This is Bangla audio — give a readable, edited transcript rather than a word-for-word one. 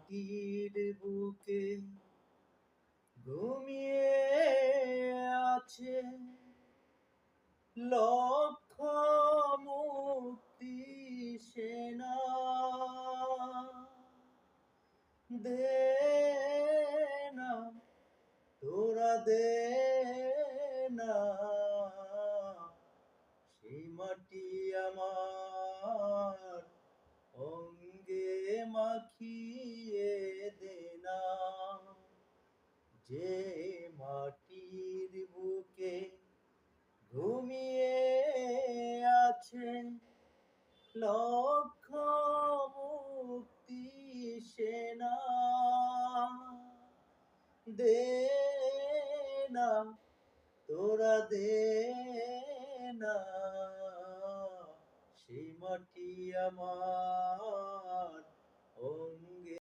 মাটির বুকে ঘুমিয়ে আছে লক্ষ মুক্তি সেনা। দে না তোরা দে না সেই মাটি আমার অঙ্গে মাখিয়ে দে না। যে মাটির বুকে ঘুমিয়ে আছে লক্ষ মুক্তি সেনা। দে না তোরা দে না সেই মাটি আমার অঙ্গে